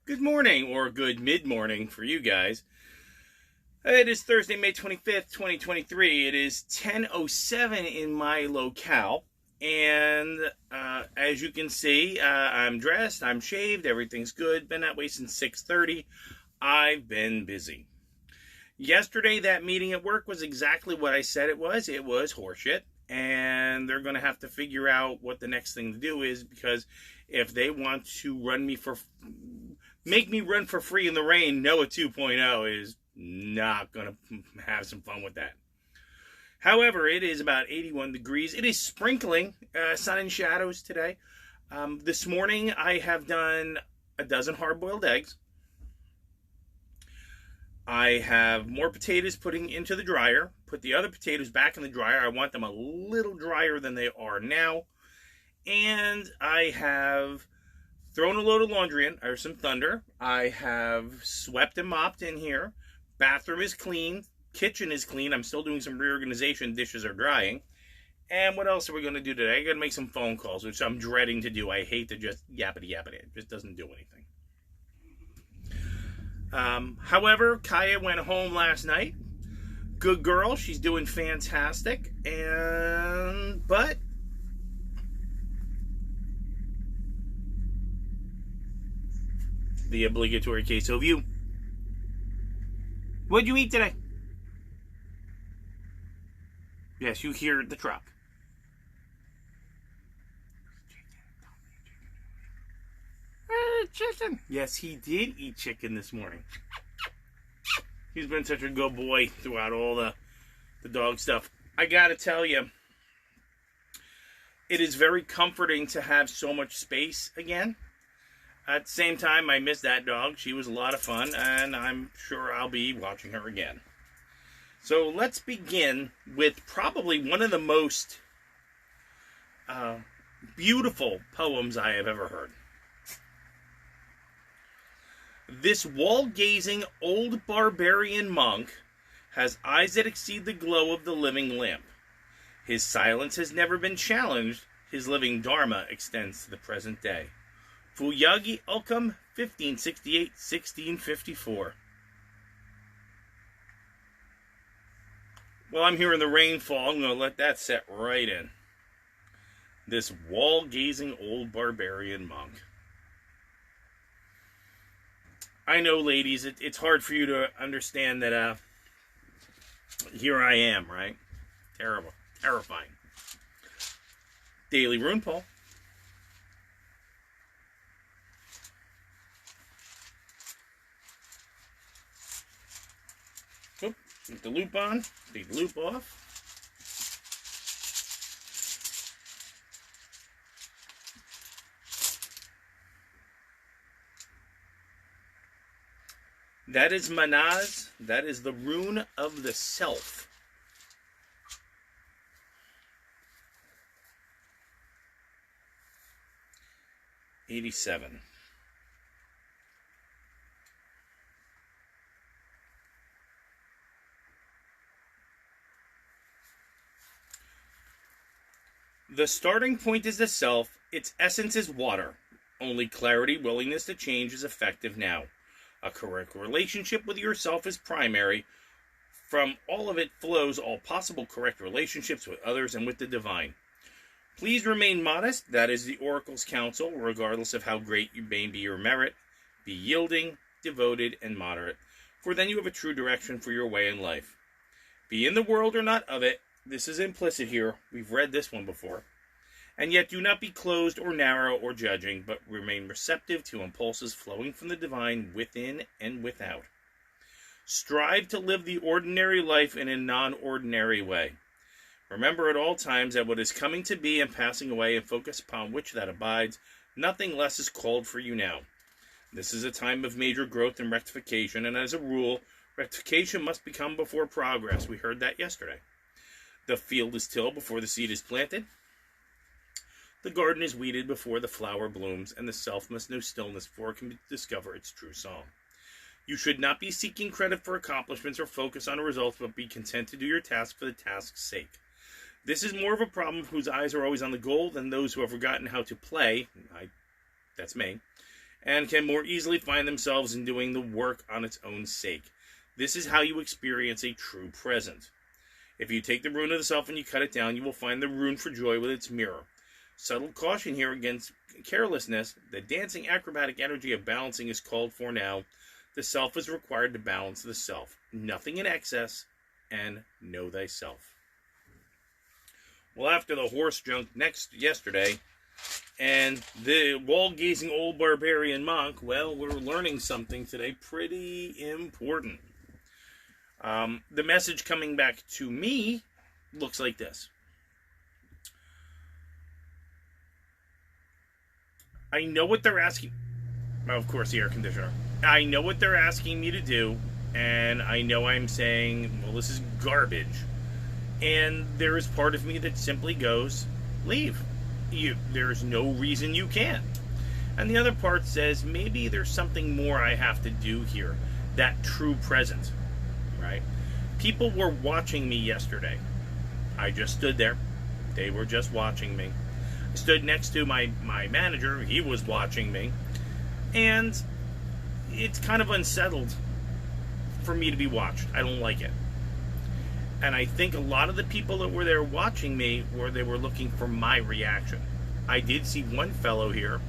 Good morning, or good mid-morning for you guys. It is Thursday, May 25th, 2023. It is 10:07 in my locale. And as you can see, I'm dressed, I'm shaved, everything's good. Been that way since 6:30. I've been busy. Yesterday, that meeting at work was exactly what I said it was. It was horseshit. And they're going to have to figure out what the next thing to do is, because if they want to make me run for free in the rain, Noah 2.0 is not going to have some fun with that. However, it is about 81 degrees. It is sprinkling, sun and shadows today. This morning, I have done a dozen hard-boiled eggs. I have more potatoes putting into the dryer. Put the other potatoes back in the dryer. I want them a little drier than they are now. And I have thrown a load of laundry in. There's some thunder. I have swept and mopped in here. Bathroom is clean. Kitchen is clean. I'm still doing some reorganization. Dishes are drying. And what else are we going to do today? I'm going to make some phone calls, which I'm dreading to do. I hate to just yappity. It just doesn't do anything. However, Kaya went home last night. Good girl. She's doing fantastic. But the obligatory queso view. What'd you eat today? Yes, you hear the truck. Chicken. Yes, he did eat chicken this morning. He's been such a good boy throughout all the dog stuff. I gotta tell you, it is very comforting to have so much space again. At the same time, I miss that dog. She was a lot of fun, and I'm sure I'll be watching her again. So let's begin with probably one of the most beautiful poems I have ever heard. This wall-gazing old barbarian monk has eyes that exceed the glow of the living lamp. His silence has never been challenged. His living dharma extends to the present day. Fugai Ekun, 1568-1654. Well, I'm hearing the rainfall. I'm going to let that set right in. This wall-gazing old barbarian monk. I know, ladies, it's hard for you to understand that here I am, right? Terrible. Terrifying. Daily Rune Poll. Oop, get the loop on. Take the loop off. That is Manaz. That is the rune of the self. '87. The starting point is the self. Its essence is water. Only clarity, willingness to change is effective now. A correct relationship with yourself is primary. From all of it flows all possible correct relationships with others and with the divine. Please remain modest. That is the Oracle's counsel, regardless of how great you may be your merit. Be yielding, devoted, and moderate, for then you have a true direction for your way in life. Be in the world or not of it. This is implicit here. We've read this one before. And yet do not be closed or narrow or judging, but remain receptive to impulses flowing from the divine within and without. Strive to live the ordinary life in a non-ordinary way. Remember at all times that what is coming to be and passing away, and focus upon which that abides, nothing less is called for you now. This is a time of major growth and rectification, and as a rule, rectification must become before progress. We heard that yesterday. The field is tilled before the seed is planted. The garden is weeded before the flower blooms, and the self must know stillness before it can discover its true song. You should not be seeking credit for accomplishments or focus on results, but be content to do your task for the task's sake. This is more of a problem whose eyes are always on the goal than those who have forgotten how to play. That's me. and can more easily find themselves in doing the work on its own sake. This is how you experience a true present. If you take the rune of the self and you cut it down, you will find the rune for joy with its mirror. Subtle caution here against carelessness. The dancing acrobatic energy of balancing is called for now. The self is required to balance the self. Nothing in excess, and know thyself. Well, after the horse junk yesterday, and the wall-gazing old barbarian monk, well, we're learning something today pretty important. The message coming back to me looks like this. I know what they're asking. Of course, the air conditioner. I know what they're asking me to do, and I know I'm saying, well, this is garbage. And there is part of me that simply goes, leave. There's no reason you can't. And the other part says, maybe there's something more I have to do here. That true present. Right? People were watching me yesterday. I just stood there. They were just watching me. I stood next to my manager. He was watching me. And it's kind of unsettled for me to be watched. I don't like it. And I think a lot of the people that were there watching me they were looking for my reaction. I did see one fellow here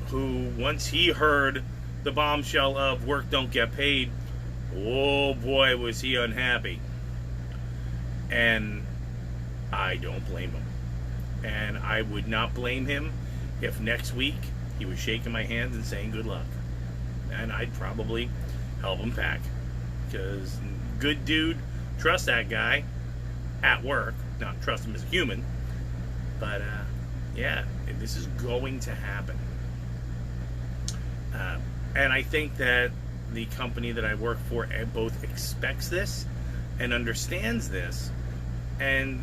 who, once he heard the bombshell of work don't get paid, oh boy, was he unhappy. And I don't blame him. And I would not blame him if next week he was shaking my hand and saying good luck. And I'd probably help him pack. Because good dude, trust that guy at work. Not trust him as a human. But, yeah, this is going to happen. And I think that the company that I work for both expects this and understands this. And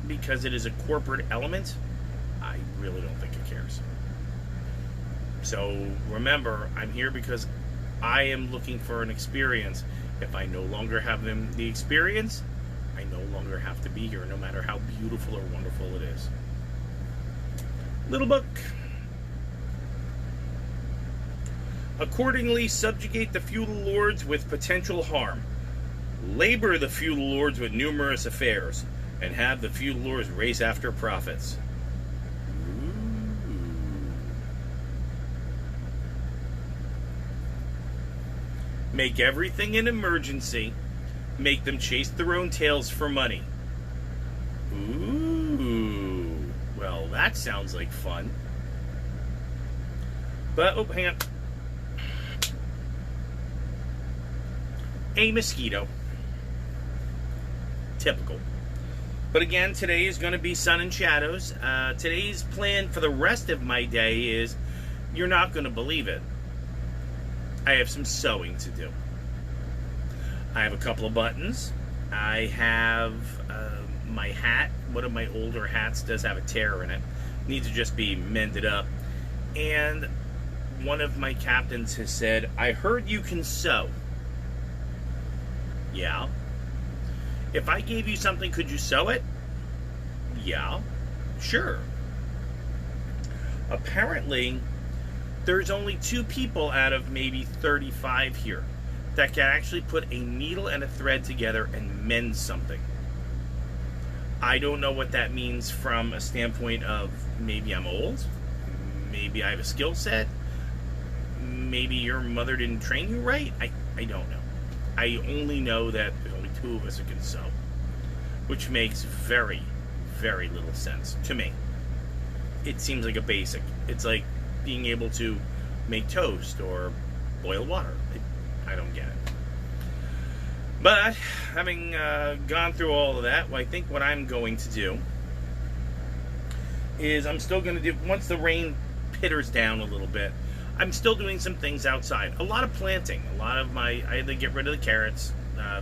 because it is a corporate element, I really don't think it cares. So remember, I'm here because I am looking for an experience. If I no longer have the experience, I no longer have to be here, no matter how beautiful or wonderful it is. Little book. Accordingly, subjugate the feudal lords with potential harm. Labor the feudal lords with numerous affairs, and have the feudal lords race after profits. Make everything an emergency. Make them chase their own tails for money. Ooh. Well, that sounds like fun. But, oh, hang on. A mosquito. Typical. But again, today is going to be sun and shadows. Today's plan for the rest of my day is, you're not going to believe it, I have some sewing to do. I have a couple of buttons. I have my hat. One of my older hats does have a tear in it. Needs to just be mended up. And one of my captains has said, I heard you can sew. Yeah. If I gave you something, could you sew it? Yeah. Sure. Apparently, there's only 2 people out of maybe 35 here that can actually put a needle and a thread together and mend something. I don't know what that means from a standpoint of maybe I'm old, maybe I have a skill set, maybe your mother didn't train you right. I don't know. I only know that there's only 2 of us who can sew, which makes very, very little sense to me. It seems like a basic. It's like being able to make toast or boil water. I don't get it. But having gone through all of that, well, I think what I'm going to do is I'm still going to do, once the rain pitters down a little bit, I'm still doing some things outside. A lot of planting. I had to get rid of the carrots.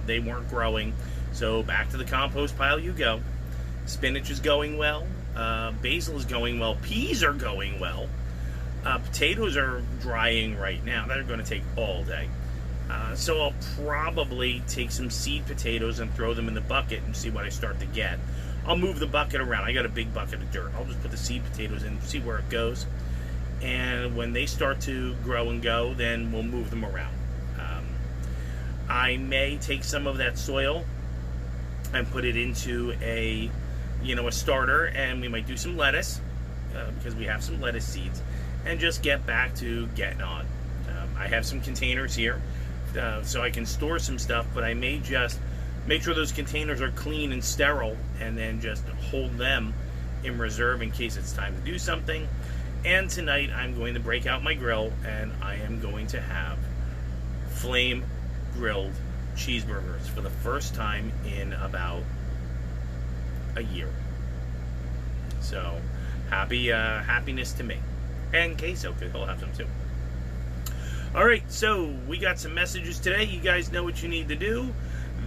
They weren't growing. So back to the compost pile you go. Spinach is going well. Basil is going well. Peas are going well. Potatoes are drying right now. They're going to take all day. So I'll probably take some seed potatoes and throw them in the bucket and see what I start to get. I'll move the bucket around. I got a big bucket of dirt. I'll just put the seed potatoes in and see where it goes. And when they start to grow and go, then we'll move them around. I may take some of that soil and put it into a starter, and we might do some lettuce because we have some lettuce seeds, and just get back to getting on. I have some containers here, so I can store some stuff, but I may just make sure those containers are clean and sterile, and then just hold them in reserve in case it's time to do something. And tonight I'm going to break out my grill, and I am going to have flame grilled cheeseburgers for the first time in about a year. So happiness to me, and queso, because he'll have some too. Alright, so we got some messages today. You guys know what you need to do.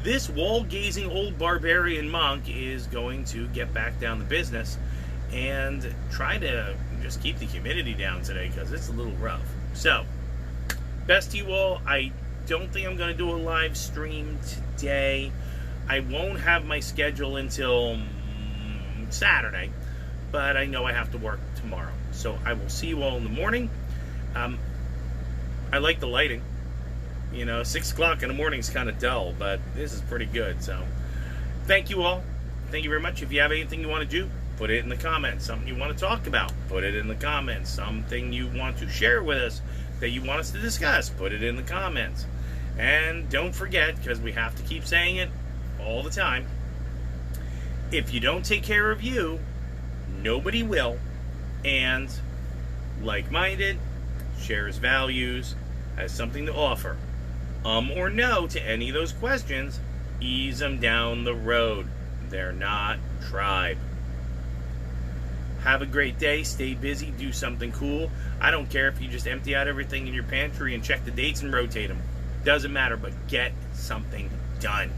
This wall-gazing old barbarian monk is going to get back down to business and try to just keep the humidity down today, because it's a little rough. So, best to you all. I don't think I'm going to do a live stream today. I won't have my schedule until Saturday, but I know I have to work tomorrow. So I will see you all in the morning. I like the lighting. 6 o'clock in the morning is kind of dull, but this is pretty good. So thank you all. Thank you very much. If you have anything you want to do, put it in the comments. Something you want to talk about, put it in the comments. Something you want to share with us that you want us to discuss, put it in the comments. And don't forget, because we have to keep saying it all the time, if you don't take care of you, nobody will. And like-minded, shares values, has something to offer, or no to any of those questions, ease them down the road. They're not tribe. Have a great day. Stay busy. Do something cool. I don't care if you just empty out everything in your pantry and check the dates and rotate them. Doesn't matter, but get something done.